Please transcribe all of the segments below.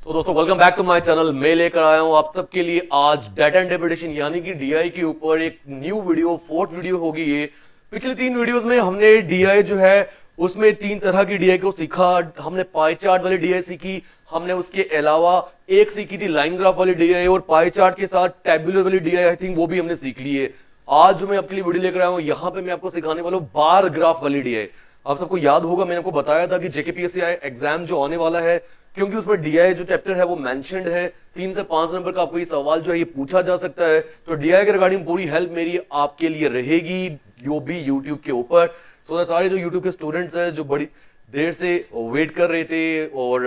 दोस्तों welcome back to my channel. मैं लेकर आया हूं आप सबके लिए आज डाटा इंटरप्रिटेशन यानी कि डीआई के ऊपर एक न्यू वीडियो, फोर्थ वीडियो होगी ये। पिछले 3 वीडियोस में हमने डीआई जो है उसमें 3 तरह की डीआई को सीखा। हमने पाई चार्ट वाली डीआई सीखी, हमने उसके अलावा एक सीखी थी लाइन ग्राफ वाली डीआई, और पाई चार्ट के साथ टैबुलर वाली डीआई आई थिंक वो भी हमने सीख ली है। आज जो मैं आपके लिए वीडियो लेकर आया हूं यहाँ पे मैं आपको सिखाने वाला हूँ बार ग्राफ वाली डीआई। आप सबको याद होगा मैंने आपको बताया था कि जेकेपीएससी एग्जाम जो आने वाला है, क्योंकि उसमें डीआई जो चैप्टर है वो मेंशन्ड है, 3 से 5 नंबर का आपको ये सवाल जो है ये पूछा जा सकता है। तो डीआई के रिगार्डिंग पूरी हेल्प मेरी आपके लिए रहेगी, जो भी यूट्यूब के ऊपर। सो सारे जो यूट्यूब के स्टूडेंट्स हैं जो बड़ी देर से वेट कर रहे थे और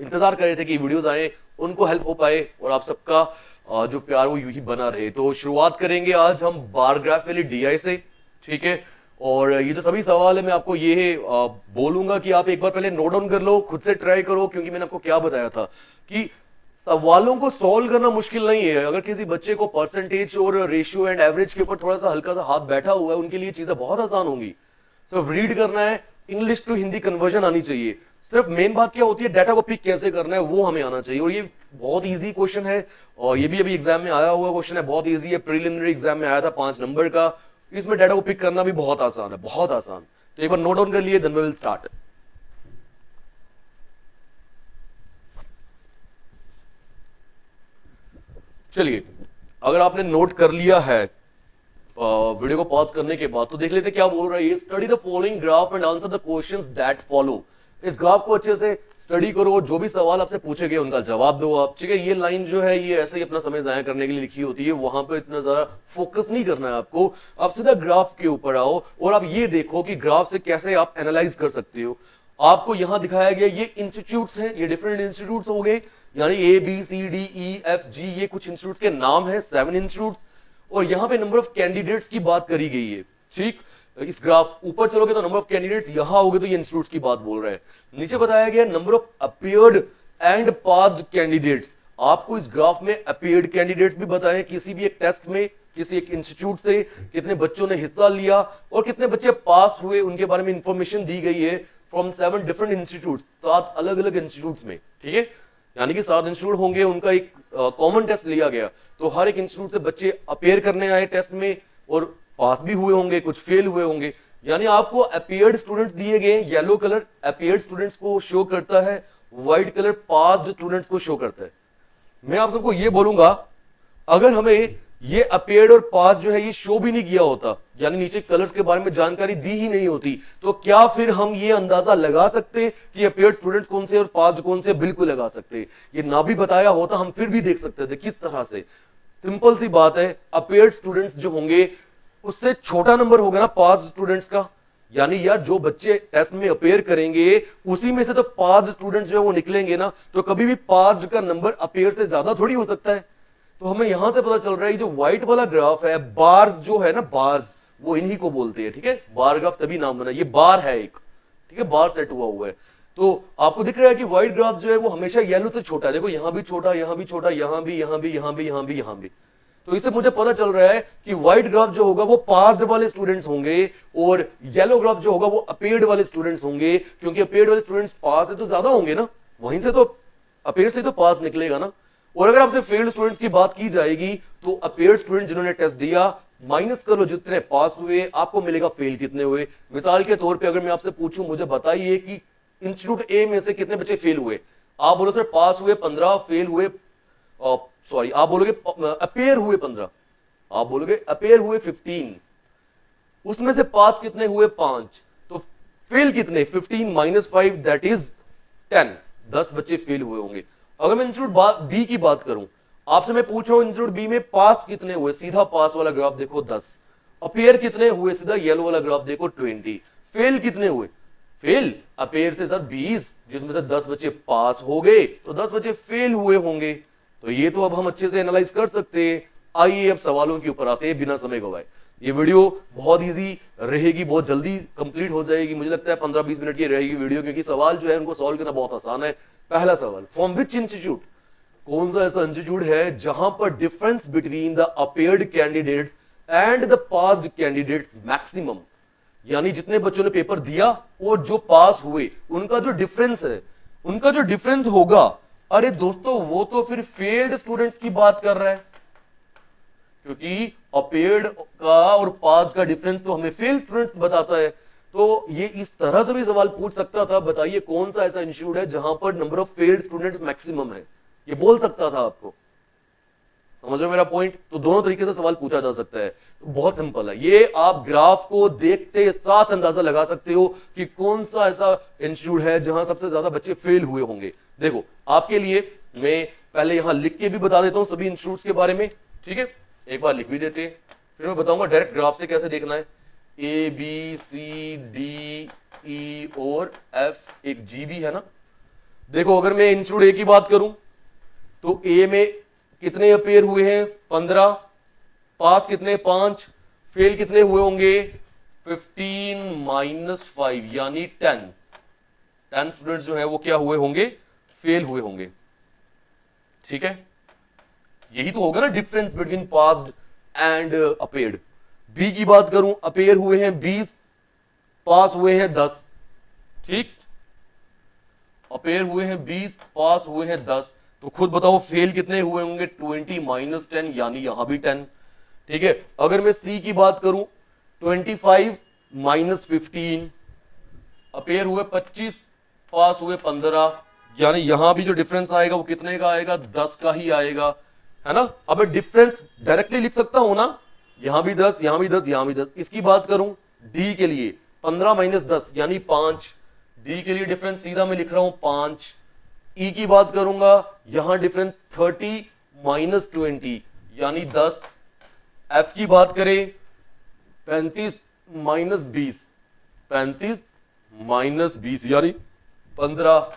इंतजार कर रहे थे कि वीडियोस आए, उनको हेल्प हो पाए और आप सबका जो प्यार वो यूं ही बना रहे। तो शुरुआत करेंगे आज हम बार ग्राफ वाली डीआई से, ठीक है। और ये जो सभी सवाल है मैं आपको ये बोलूंगा कि आप एक बार पहले नोट डाउन कर लो, खुद से ट्राई करो, क्योंकि मैंने आपको क्या बताया था कि सवालों को सॉल्व करना मुश्किल नहीं है। अगर किसी बच्चे को परसेंटेज और रेशियो एंड एवरेज के ऊपर थोड़ा सा हल्का सा हाथ बैठा हुआ है, उनके लिए चीजें बहुत आसान होंगी। सिर्फ रीड करना है, इंग्लिश टू हिंदी कन्वर्जन आनी चाहिए। सिर्फ मेन बात क्या होती है, डाटा को पिक कैसे करना है वो हमें आना चाहिए। और ये बहुत इजी क्वेश्चन है और ये भी अभी एग्जाम में आया हुआ क्वेश्चन है, बहुत इजी है। प्रीलिमिनरी एग्जाम में आया था 5 नंबर का। इसमें डाटा को पिक करना भी बहुत आसान है, बहुत आसान। तो एक बार नोट डाउन कर लिए, देन वी विल स्टार्ट। चलिए, अगर आपने नोट कर लिया है वीडियो को पॉज करने के बाद, तो देख लेते क्या बोल रहा है ये। Study the following graph and answer the questions that follow. इस ग्राफ को अच्छे से स्टडी करो, जो भी सवाल आपसे पूछे गए उनका जवाब दो आप, ठीक है। ये लाइन जो है ये ऐसे ही अपना समय जाया करने के लिए लिखी होती है, वहां पे इतना ज्यादा फोकस नहीं करना है आपको। आप सीधा ग्राफ के ऊपर आओ और आप ये देखो कि ग्राफ से कैसे आप एनालाइज कर सकते हो। आपको यहां दिखाया गया ये इंस्टीट्यूट्स हैं, ये डिफरेंट इंस्टीट्यूट्स हो गए, यानी A B C D E F G, ये कुछ इंस्टीट्यूट्स के नाम है, 7 इंस्टीट्यूट। और यहां पे नंबर ऑफ कैंडिडेट्स की बात करी गई है, ठीक। इस ग्राफ ऊपर चलोगे तो नंबर ऑफ कैंडिडेट्स, यहां होगे तो ये इंस्टीट्यूट्स की बात बोल रहा है। नीचे बताया गया number of appeared and passed candidates. आपको इस ग्राफ में अपीयर्ड कैंडिडेट्स भी बताए, किसी भी एक टेस्ट में किसी एक इंस्टीट्यूट से कितने बच्चों ने हिस्सा लिया और कितने बच्चे पास हुए, उनके बारे में इंफॉर्मेशन दी गई है फ्रॉम 7 डिफरेंट इंस्टीट्यूट, 7 अलग अलग इंस्टीट्यूट में, ठीक है। यानी कि 7 इंस्टीट्यूट होंगे, उनका एक कॉमन टेस्ट लिया गया, तो हर एक इंस्टीट्यूट से बच्चे अपेयर करने आए टेस्ट में और पास भी हुए होंगे, कुछ फेल हुए होंगे। यानी आपको अपीयर्ड स्टूडेंट्स दिए गए, येलो कलर अपीयर्ड स्टूडेंट्स को शो करता है, व्हाइट कलर पास्ड स्टूडेंट्स को शो करता है। मैं आप सबको ये बोलूंगा, अगर हमें ये अपीयर्ड और पास जो है ये शो भी नहीं किया होता, यानी नीचे कलर्स के बारे में जानकारी दी ही नहीं होती, तो क्या फिर हम ये अंदाजा लगा सकते कि अपीयर्ड स्टूडेंट्स कौन से और पास्ड कौन से? बिल्कुल लगा सकते। ये ना भी बताया होता हम फिर भी देख सकते थे किस तरह से। सिंपल सी बात है, अपीयर्ड स्टूडेंट्स जो होंगे उससे छोटा नंबर होगा ना पास्ड स्टूडेंट्स का। यानी यार जो बच्चे टेस्ट में अपेयर करेंगे उसी में से तो पास्ड स्टूडेंट्स जो है वो निकलेंगे ना, तो कभी भी पास्ड का नंबर अपेयर से ज्यादा थोड़ी हो सकता है। तो हमें यहां से पता चल रहा है जो व्हाइट वाला ग्राफ है, बार्स जो है ना, बार्स वो इन्हीं को बोलते हैं, ठीक है। बार ग्राफ तभी नाम बना, ये बार है एक, ठीक है, बार सेट हुआ है। तो आपको दिख रहा है कि व्हाइट ग्राफ जो है वो हमेशा येलो से छोटा है। देखो यहां भी छोटा, यहां भी छोटा, यहां भी, यहां भी, यहां भी, यहां भी, यहां भी। तो इससे मुझे पता चल रहा है कि व्हाइट ग्राफ जो होगा वो पास्ड वाले स्टूडेंट्स होंगे और येलो ग्राफ जो होगा वो अपेयर्ड वाले स्टूडेंट्स होंगे, क्योंकि अपेयर्ड वाले स्टूडेंट्स पास है तो ज्यादा होंगे ना, वहीं से तो अपेयर से तो पास निकलेगा ना। और अगर आपसे फेल्ड स्टूडेंट्स की बात की जाएगी तो अपेयर्ड स्टूडेंट जिन्होंने टेस्ट दिया माइनस करो जितने पास हुए, आपको मिलेगा फेल कितने हुए। मिसाल के तौर पे अगर मैं आपसे पूछूं, मुझे बताइए कि इंस्टीट्यूट ए में से कितने बच्चे फेल हुए? आप बोलो सर पास हुए 15, फेल हुए सॉरी आप बोलोगे अपेयर हुए 15, आप बोलोगे अपेयर हुए 15, उसमें से पास कितने हुए? 5। तो फेल कितने? 15 माइनस 5 दैट इज 10, 10 बच्चे फेल हुए होंगे। अगर मैं इंस्टीट्यूट बी की बात करूं, आपसे मैं पूछ रहा हूं इंस्टीट्यूट बी में पास कितने हुए? सीधा पास वाला ग्राफ देखो 10। अपेयर कितने हुए? सीधा येलो वाला ग्राफ देखो 20। फेल कितने हुए? फेल अपेयर से सर 20, जिसमें से 10 बच्चे पास हो गए तो 10 बच्चे फेल हुए होंगे। तो ये तो अब हम अच्छे से एनालाइज कर सकते हैं। आइए अब सवालों के ऊपर आते हैं बिना समय गवाए। ये वीडियो बहुत इजी रहेगी, बहुत जल्दी कंप्लीट हो जाएगी, मुझे लगता है 15-20 मिनट की रहेगी वीडियो, क्योंकि सवाल जो है उनको सॉल्व करना बहुत आसान है। पहला सवाल, फ्रॉम विच इंस्टीट्यूट, कौन सा ऐसा इंस्टीट्यूट है जहां पर difference between the appeared candidates and the passed candidates maximum, यानी जितने बच्चों ने पेपर दिया और जो पास हुए उनका जो डिफरेंस है, उनका जो डिफरेंस होगा अरे दोस्तों वो तो फिर फेल्ड स्टूडेंट्स की बात कर रहा है, क्योंकि अपेयर्ड का और पास का डिफरेंस तो हमें फेल स्टूडेंट्स बताता है। तो ये इस तरह से भी सवाल पूछ सकता था, बताइए कौन सा ऐसा इंस्टीट्यूट है जहां पर number of failed students maximum है, ये बोल सकता था आपको। समझ रहे हो मेरा पॉइंट? तो दोनों तरीके से सवाल पूछा जा सकता है। तो बहुत सिंपल है, ये आप ग्राफ को देखते साथ अंदाजा लगा सकते हो कि कौन सा ऐसा इंस्टीट्यूट है जहां सबसे ज्यादा बच्चे फेल हुए होंगे। देखो आपके लिए मैं पहले यहां लिख के भी बता देता हूं सभी इंस्टीट्यूट्स के बारे में, ठीक है, एक बार लिख भी देते हैं, फिर मैं बताऊंगा डायरेक्ट ग्राफ से कैसे देखना है। ए बी सी डी ई और एफ, एक जी भी है ना। देखो अगर मैं इंस्टीट्यूट ए की बात करूं तो ए में कितने अपेयर हुए हैं 15, पास कितने 5, फेल कितने हुए होंगे 15 - 5 यानी 10 स्टूडेंट्स जो है वो क्या हुए होंगे, फेल हुए होंगे। ठीक है, यही तो होगा ना difference between passed and appeared. B की बात करूं, अपेयर हुए हैं 20, पास हुए हैं 10। ठीक, अपेयर हुए हैं 20, पास हुए हैं 10, तो खुद बताओ फेल कितने हुए होंगे 20 - 10 यानी यहां भी 10। ठीक है, अगर मैं सी की बात करूं 25 - 15, अपेयर हुए 25, पास हुए 15, यानी यहां भी जो डिफरेंस आएगा वो कितने का आएगा 10 का ही आएगा, है ना। अब डिफरेंस डायरेक्टली लिख सकता हूं ना, यहां भी 10, यहां भी 10, यहां भी 10। इसकी बात करूं डी के लिए 15 - 10 यानी 5, डी के लिए डिफरेंस सीधा मैं लिख रहा हूं 5। ई की बात करूंगा, यहां डिफरेंस 30 - 20 यानी 10। एफ की बात करें 35 - 20, 35 - 20 यानी 15।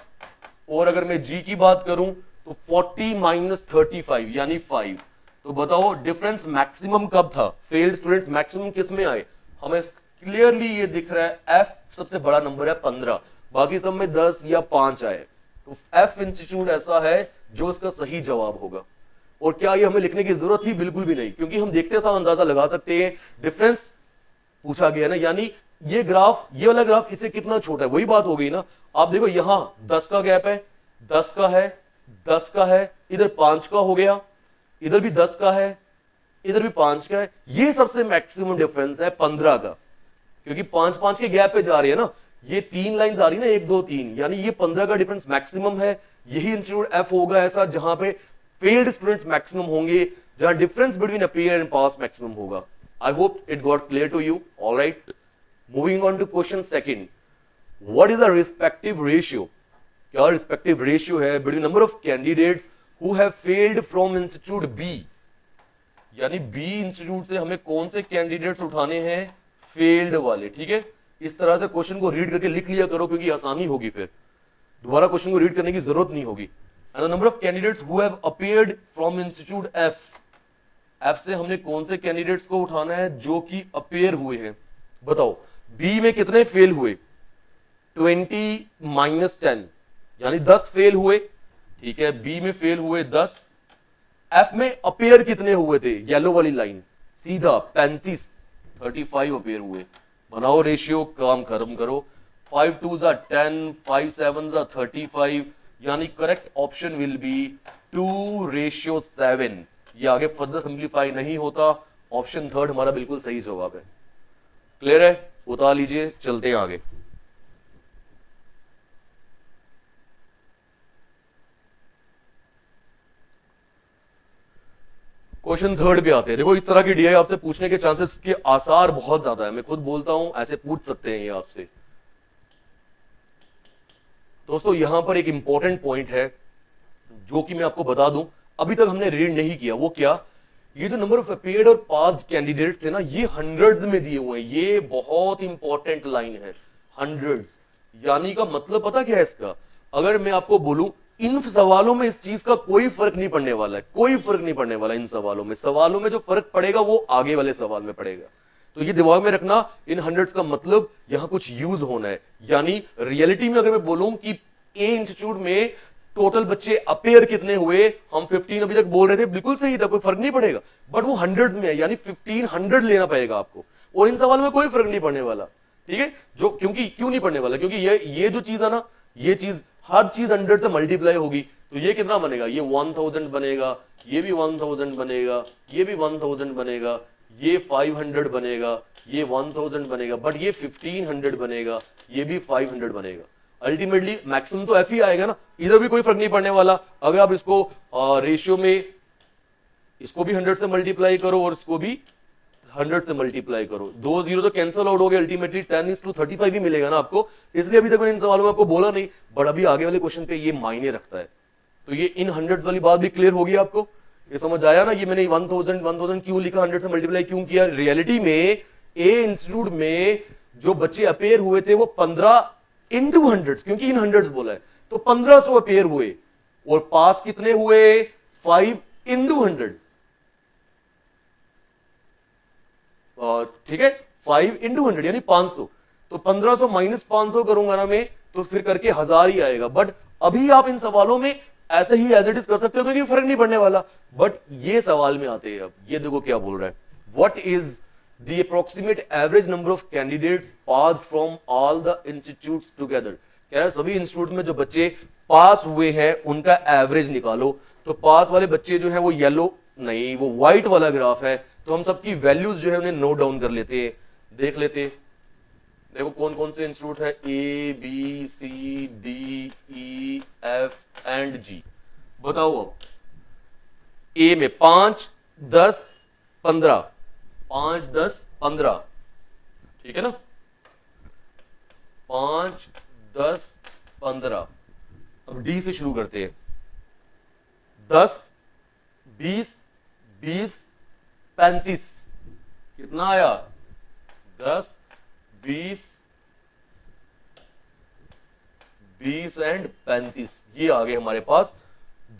और अगर मैं जी की बात करूं तो 40 - 35 यानी 5। तो बताओ डिफरेंस मैक्सिमम कब था, फेल्ड स्टूडेंट्स मैक्सिमम किस में आए, हमें क्लियरली ये दिख रहा है एफ सबसे बड़ा नंबर है 15, बाकी सब में 10 या 5 आए। तो एफ इंस्टीट्यूट ऐसा है जो इसका सही जवाब होगा। और क्या ये हमें लिखने की जरूरत थी, बिल्कुल भी नहीं, क्योंकि हम देखते साथ अंदाजा लगा सकते हैं डिफरेंस पूछा गया ना। यानी ये ग्राफ, ये वाला ग्राफ इससे कितना छोटा है, वही बात हो गई ना। आप देखो यहां 10 का गैप है, 10 का है, 10 का है, इधर 5 का हो गया, इधर भी 10 का है, इधर भी 5 का है। ये सबसे मैक्सिमम डिफरेंस है 15 का, क्योंकि 5 के गैप पे जा रही है ना। ये 3 लाइन आ रही है ना, 1 2 3, यानी ये 15 का डिफरेंस मैक्सिमम है। यही इंस्टीट्यूट एफ होगा ऐसा जहां पे फेल्ड स्टूडेंट्स मैक्सिमम होंगे, जहां difference between appear and pass maximum होगा। I hope it got clear to you. Alright, moving on to question second, what is the respective ratio, क्या रिस्पेक्टिव रेशियो है between number of candidates who have failed from institute B, यानी B institute से हमें कौन से candidates उठाने हैं, failed वाले। ठीक है, इस तरह से क्वेश्चन को रीड करके लिख लिया करो, क्योंकि आसानी होगी, फिर दोबारा क्वेश्चन को रीड करने की जरूरत नहीं होगी। And the number of candidates who have appeared from institute F, F से हमने कौन से कैंडिडेट्स को उठाना है जो कि अपीयर हुए हैं। बताओ बी में कितने फेल हुए 20 - 10 यानी 10 फेल हुए। ठीक है, बी में फेल हुए 10, एफ में अपीयर कितने हुए थे, येलो वाली लाइन सीधा 35, 35 अपीयर हुए। बनाओ रेशियो, काम खत्म करो। 5 2 10, 5 7 35, यानी करेक्ट ऑप्शन विल बी 2:7। ये आगे फर्दर सिंप्लीफाई नहीं होता, ऑप्शन थर्ड हमारा बिल्कुल सही जवाब है। क्लियर है, उतार लीजिए, चलते हैं आगे। क्वेश्चन थर्ड पे आते हैं। देखो इस तरह की डीआई आपसे पूछने के चांसेस के आसार बहुत ज्यादा है, मैं खुद बोलता हूं ऐसे पूछ सकते हैं ये आपसे। दोस्तों यहां पर एक इंपॉर्टेंट पॉइंट है जो कि मैं आपको बता दूं, अभी तक हमने रीड नहीं किया। वो क्या, ये जो नंबर ऑफ अपीयर्ड और पास्ड कैंडिडेट्स थे ना, ये हंड्रेड्स में दिए हुए हैं। ये बहुत इंपॉर्टेंट लाइन है, हंड्रेड्स। यानी का मतलब पता क्या है इसका, अगर मैं आपको बोलूं इन सवालों में इस चीज का कोई फर्क नहीं पड़ने वाला है, कोई फर्क नहीं पड़ने वाला इन सवालों में। सवालों में जो फर्क पड़ेगा वो आगे वाले सवाल में पड़ेगा। तो ये दिमाग में रखना, इन हंड्रेड्स का मतलब यहां कुछ यूज होना है। यानी रियलिटी में अगर मैं बोलूं कि ए इंस्टीट्यूट में टोटल बच्चे अपेयर कितने हुए, हम 15 अभी तक बोल रहे थे, बिल्कुल सही था, कोई फर्क नहीं पड़ेगा, बट वो हंड्रेड्स में है, यानी 1500 लेना पड़ेगा आपको। और इन सवालों में कोई फर्क नहीं पड़ने वाला। ठीक है, जो क्योंकि क्यों नहीं पड़ने वाला, क्योंकि ये जो चीज है ना, ये चीज हर चीज 100 से मल्टीप्लाई होगी। तो ये कितना बनेगा, ये 1000 बनेगा, ये भी 1000 बनेगा, ये भी 1000 बनेगा, ये 500 बनेगा, ये 1000 बनेगा, बट ये 1500 बनेगा, ये भी 500 बनेगा। अल्टीमेटली मैक्सिमम तो एफ ही आएगा ना, इधर भी कोई फर्क नहीं पड़ने वाला। अगर आप इसको रेशियो में इसको भी 100 से मल्टीप्लाई करो और इसको भी 100 से मल्टीप्लाई करो, 2 जीरो तो कैंसिल आउट हो गए, अल्टीमेटली 10:35 ही मिलेगा ना आपको। इसलिए अभी तक मैंने इन सवालों में आपको बोला नहीं, बट अभी आगे वाले क्वेश्चन पे ये मायने रखता है। तो ये इन 100 वाली बात भी क्लियर होगी आपको, ये समझ आया ना। ये मैंने 1000 क्यों लिखा, 100 से मल्टीप्लाई क्यों किया। रियलिटी में ए इंस्टीट्यूट में जो बच्चे अपेयर हुए थे वो 15 इंटू 100, क्योंकि इन 100 बोला है, तो 1500 अपेयर हुए, और पास कितने हुए, 5 इंटू 100, ठीक है, 5 इंटू 100 यानी 500। तो 1500 माइनस 500 करूंगा ना मैं, तो फिर करके 1000 ही आएगा। बट अभी आप इन सवालों में ऐसे ही एज इट इज कर सकते हो, क्योंकि फर्क नहीं पड़ने वाला। बट ये सवाल में आते हैं, अब ये देखो क्या बोल रहा है, what is the approximate average number of candidates passed from all the institutes together. कह रहा है सभी इंस्टीट्यूट में जो बच्चे पास हुए हैं उनका एवरेज निकालो। तो पास वाले बच्चे जो है वो येलो नहीं, वो व्हाइट वाला ग्राफ है, तो हम सबकी वैल्यूज जो है उन्हें नोट डाउन कर लेते हैं, देख लेते हैं। देखो कौन कौन से इंस्टीट्यूट है, A B C D E F and G. बताओ अब, ए में 5 10 15, 5 10 15, ठीक है ना, 5 10 15। अब डी से शुरू करते हैं, 10 20 20 35, कितना आया, 10 20 20 एंड 35, ये आ गए हमारे पास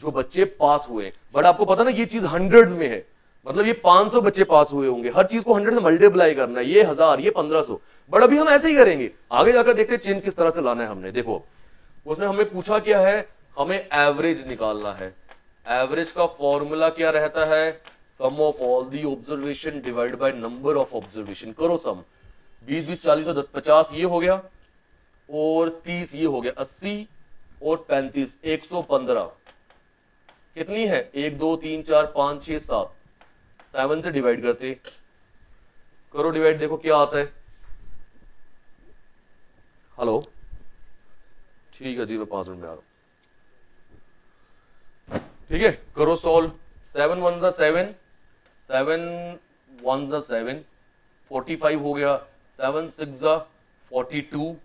जो बच्चे पास हुए। बट आपको पता ना ये चीज 100 में है, मतलब ये 500 बच्चे पास हुए होंगे, हर चीज को 100 से मल्टीप्लाई करना है, ये 1000 ये 1500। बट अभी हम ऐसे ही करेंगे, आगे जाकर देखते हैं चेंज किस तरह से लाना है हमने। देखो उसने हमें पूछा क्या है, हमें एवरेज निकालना है। एवरेज का फॉर्मूला क्या रहता है, sum of all the observation divide by number of observation. करो सम, 20 20 40 और 10 50 ये हो गया, और 30 ये हो गया, 80 और 35 115। कितनी है, 1 2 3 4 5 6 7, 7 से डिवाइड करते, करो डिवाइड, देखो क्या आता है। हेलो, ठीक है जी, मैं 5 मिनट में आ रहा हूं, ठीक है। करो सॉल्व, 7 1 7, 7 1 7, 45 हो गया, 7 6 42,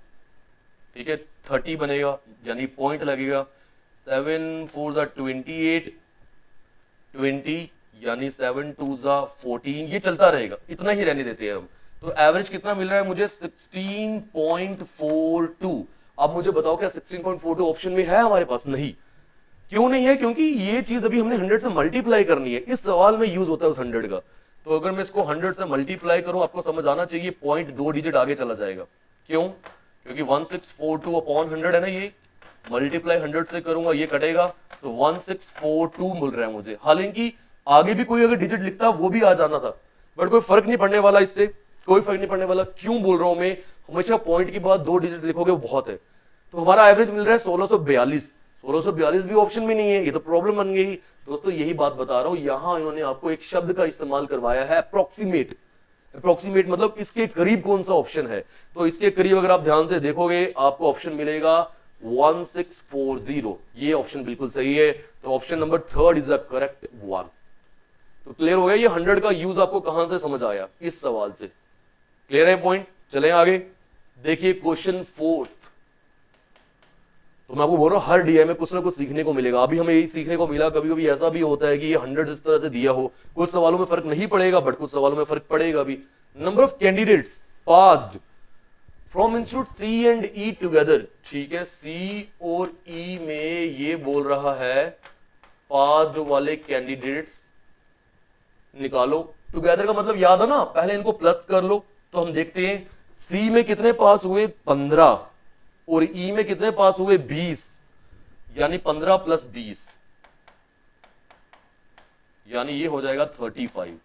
ठीक है, 30 बनेगा यानी पॉइंट लगेगा, 7 4 28, 20 यानी 7 2 14, ये चलता रहेगा, इतना ही रहने देते हैं हम। तो एवरेज कितना मिल रहा है मुझे, 16.42। अब मुझे बताओ क्या 16.42 ऑप्शन में है हमारे पास, नहीं। क्यों नहीं है, क्योंकि ये चीज अभी हमने 100 से मल्टीप्लाई करनी है, इस सवाल में यूज होता है उस 100 का। तो अगर मैं इसको 100 से मल्टीप्लाई करूं, आपको समझ आना चाहिए पॉइंट 2 डिजिट आगे चला जाएगा। क्यों, क्योंकि 1642 अपॉन 100 है ना, ये मल्टीप्लाई 100 से करूंगा ये कटेगा, तो 1642 मिल रहा है मुझे। हालांकि आगे भी कोई अगर डिजिट लिखता वो भी आ जाना था, बट कोई फर्क नहीं पड़ने वाला, इससे कोई फर्क नहीं पड़ने वाला। क्यों बोल रहा हूं मैं, हमेशा पॉइंट के बाद 2 डिजिट लिखोगे वो बहुत है। तो हमारा एवरेज मिल रहा है 1642। 1642 भी ऑप्शन में नहीं है, ये तो प्रॉब्लम बन गई दोस्तों। यही बात बता रहा हूं, यहां इन्होंने आपको एक शब्द का इस्तेमाल करवाया है, अप्रोक्सीमेट। अप्रोक्सीमेट मतलब इसके करीब कौन सा ऑप्शन है। तो इसके करीब अगर आप ध्यान से देखोगे आपको ऑप्शन मिलेगा 1640, ये ऑप्शन बिल्कुल सही है। तो option number 3 is the correct one. तो क्लियर हो गया, ये 100 का यूज आपको कहां से समझ आया, इस सवाल से। क्लियर है पॉइंट, चले आगे। देखिए क्वेश्चन 4। तो मैं आपको बोल रहा हूं हर डीआई में कुछ ना कुछ सीखने को मिलेगा। अभी हमें यही सीखने को मिला, कभी कभी ऐसा भी होता है कि ये 100 इस तरह से दिया हो, कुछ सवालों में फर्क नहीं पड़ेगा बट कुछ सवालों में फर्क पड़ेगा भी। Number of candidates passed from institute C and E together, ठीक है, सी और ई में ये बोल रहा है पास्ड वाले कैंडिडेट्स निकालो। टुगेदर का मतलब याद है ना, पहले इनको प्लस कर लो। तो हम देखते हैं सी में कितने पास हुए, 15, और ई में कितने पास हुए, 20, यानी 15 प्लस 20 यानी ये हो जाएगा 35।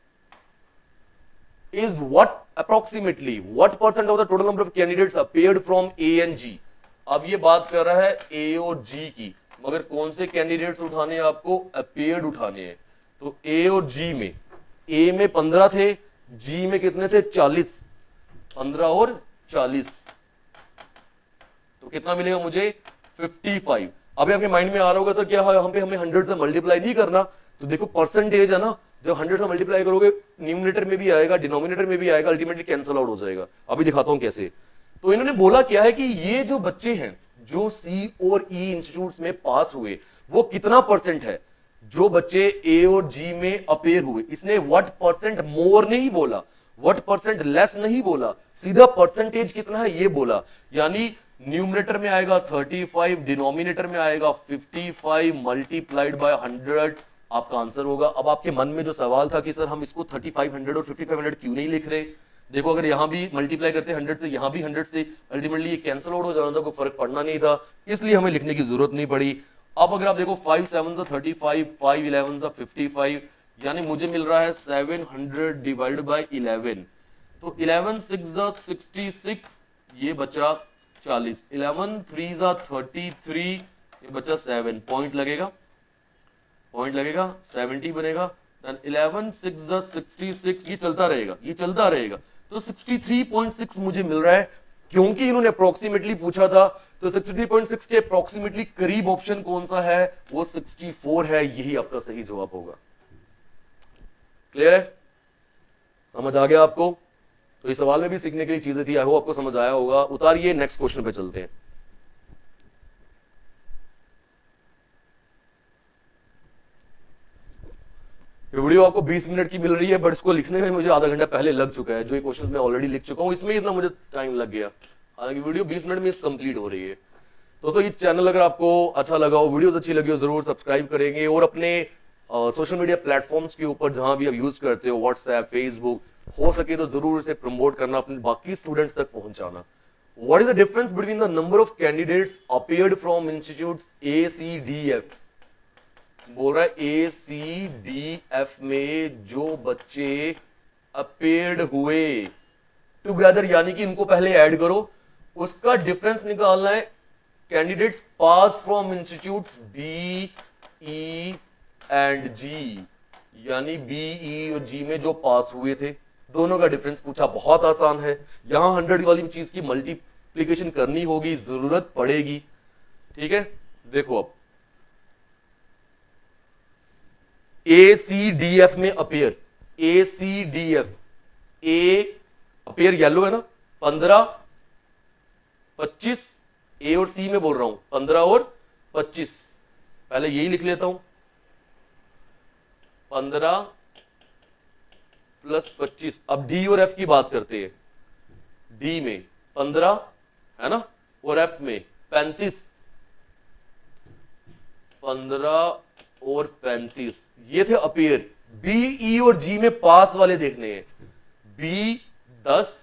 Is what approximately what percent of the total number of candidates appeared from A and G. अब ये बात कर रहा है ए और जी की। मगर कौन से कैंडिडेट्स उठाने हैं आपको? अपीयर्ड उठाने हैं। तो ए और जी में, ए में 15 थे, जी में कितने थे? 40। 15 और 40 तो कितना मिलेगा मुझे? 55। अभी आपके माइंड में आ रहा होगा सर क्या यहाँ पे हमें 100 से मल्टीप्लाई नहीं करना? तो देखो परसेंटेज है ना, जब 100 से मल्टीप्लाई करोगे न्यूमिनेटर में भी आएगा, डिनोमिनेटर में भी आएगा, अल्टीमेटली कैंसल आउट हो जाएगा। अभी दिखाता हूं कैसे। तो इन्होंने बोला क्या है कि ये जो बच्चे हैं जो सी और ई इंस्टीट्यूट्स में पास हुए वो कितना परसेंट है? जो बच्चे ए और जी में अपेयर हुए, इसने व्हाट परसेंट मोर नहीं बोला, व्हाट परसेंट लेस नहीं बोला, सीधा परसेंटेज कितना है ये बोला। यानी न्यूमिनेटर में आएगा 35, डिनोमिनेटर में आएगा 55 मल्टीप्लाइड बाय 100 आपका आंसर होगा। अब आपके मन में जो सवाल था कि सर हम इसको 3500 और 5500 क्यों नहीं लिख रहे? देखो अगर यहां भी मल्टीप्लाई करते 100 से, यहां भी 100 से, अल्टीमेटली ये कैंसिल आउट हो जाना था, कोई फर्क पड़ना नहीं था, इसलिए हमें लिखने की जरूरत नहीं पड़ी। अब अगर आप देखो 5 7 से 35, 5 11 से 55, यानी मुझे मिल रहा है 700 डिवाइड बाय 11। तो 11 6 जा 66, ये बचा 40, 11 3 जा 33, ये बचा 7 पॉइंट लगेगा, पॉइंट लगेगा 70 बनेगा। 11 6 जा 66, ये चलता रहेगा, ये चलता रहेगा। तो 63.6 मुझे मिल रहा है, क्योंकि इन्होंने अप्रोक्सीमेटली पूछा था। तो 63.6 के अप्रोक्सीमेटली करीब ऑप्शन कौन सा है? वो 64 है, यही आपका सही जवाब होगा। क्लियर है? समझ आ गया आपको? तो इस सवाल में भी सीखने के लिए चीजें थी, आई होप आपको समझ आया होगा। उतारिए, नेक्स्ट क्वेश्चन पे चलते हैं। वीडियो आपको 20 मिनट की मिल रही है, बट इसको लिखने में मुझे आधा घंटा पहले लग चुका है। जो ये क्वेश्चन मैं ऑलरेडी लिख चुका हूं, इसमें इतना मुझे टाइम लग गया, हालांकि वीडियो 20 मिनट में कंप्लीट हो रही है। दोस्तों ये चैनल अगर आपको अच्छा लगा हो, वीडियोस अच्छी लगी हो, जरूर सब्सक्राइब करेंगे, और अपने सोशल मीडिया प्लेटफॉर्म्स के ऊपर जहां भी आप यूज करते हो, व्हाट्सएप, फेसबुक, हो सके तो जरूर इसे प्रमोट करना, अपने बाकी स्टूडेंट्स तक पहुंचाना। What is the difference between the number of candidates appeared from institutes A C D F? बोल रहा है ए सी डी एफ में जो बच्चे अपीयर्ड हुए टुगेदर, यानी कि इनको पहले ऐड करो, उसका डिफरेंस निकालना है। Candidates pass from institutes B, E and G, यानी बी, ई और जी में जो पास हुए थे, दोनों का डिफरेंस पूछा। बहुत आसान है, यहां 100 वाली चीज की मल्टीप्लीकेशन करनी होगी, जरूरत पड़ेगी। ठीक है, देखो अब ए सी डी एफ में अपेयर, ए सी डी एफ, ए अपेयर येलो है ना, 15 25, ए और सी में बोल रहा हूं 15 और 25, पहले यही लिख लेता हूं, 15 प्लस 25। अब डी और एफ की बात करते हैं। डी में 15 है ना, और एफ में 35, 15 और 35, ये थे अपीयर। बी, ई और जी में पास वाले देखने हैं। बी 10,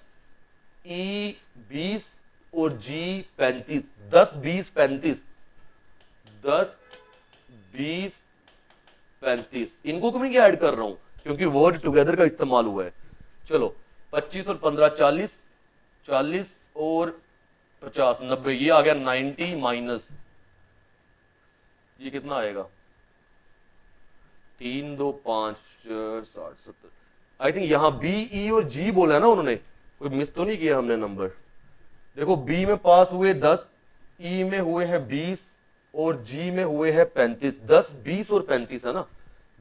ई 20 और जी 35। 10 20 35, 10 20 35, इनको मैं क्या ऐड कर रहा हूं? क्योंकि वर्ड टुगेदर का इस्तेमाल हुआ है। चलो 25 और 15 40, 40 और 50 90, ये आ गया 90 माइनस, ये कितना आएगा? 3 2 5 60 70। आई थिंक यहां बी, ई और जी बोला है ना उन्होंने, कोई मिस तो नहीं किया हमने नंबर? देखो बी में पास हुए 10, ई में हुए हैं 20 और जी में हुए हैं 35। 10 20 और 35 है ना,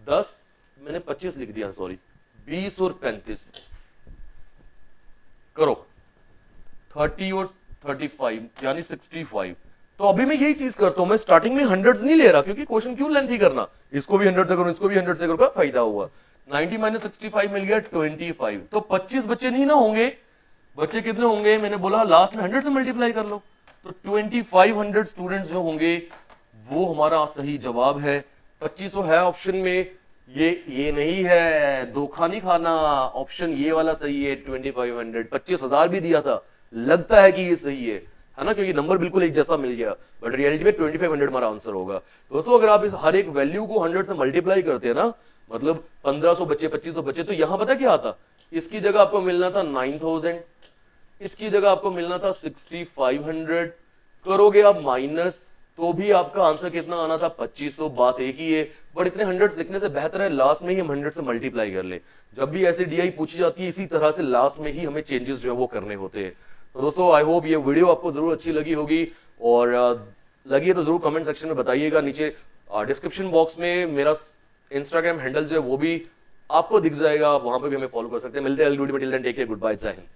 10 मैंने 25 लिख दिया, सॉरी, 20 और 35 करो, 30 और 35 यानी 65। तो अभी मैं यही चीज करता हूं, मैं स्टार्टिंग में 100 नहीं ले रहा, क्योंकि क्वेश्चन क्यों लेंथी करना, इसको भी 100 से करो, इसको भी 100 से करो, क्या फायदा हुआ? 90 माइनस 65 मिल गया 25। तो 25 बच्चे नहीं ना होंगे, बच्चे कितने होंगे? मैंने बोला लास्ट में 100 से मल्टीप्लाई कर लो, तो 2500 स्टूडेंट्स जो होंगे वो हमारा सही जवाब है। 2500 है ऑप्शन में, ये नहीं है, धोखा नहीं खाना, ऑप्शन ये वाला सही है 2500। 25,000 भी दिया था, लगता है कि ये सही है ना, क्योंकि नंबर बिल्कुल एक जैसा मिल गया, बट रियलिटी में 2500 हमारा आंसर होगा। दोस्तों अगर आप इस हर एक वैल्यू को 100 से मल्टीप्लाई करते हैं ना, मतलब 1500 बच्चे, 2500 बच्चे, तो यहां पता क्या आता? इसकी जगह आपको मिलना था 9000, इसकी जगह आपको मिलना था 6500। करोगे आप माइनस, तो भी आपका आंसर कितना आना था 2500, बात एक ही है। बट इतने हंड्रेड्स लिखने से बेहतर है लास्ट में ही हम 100 से मल्टीप्लाई कर ले। जब भी ऐसे डीआई पूछी जाती है इसी तरह से लास्ट में ही हमें चेंजेस जो है वो करने होते हैं। तो दोस्तों आई होप ये वीडियो आपको जरूर अच्छी लगी होगी, और लगी है तो जरूर कमेंट सेक्शन में बताइएगा। नीचे डिस्क्रिप्शन बॉक्स में मेरा इंस्टाग्राम हैंडल जो है वो भी आपको दिख जाएगा, वहां पे भी हमें फॉलो कर सकते हैं। मिलते हैं अगली वीडियो में, till then take care, good bye, Jai Hind.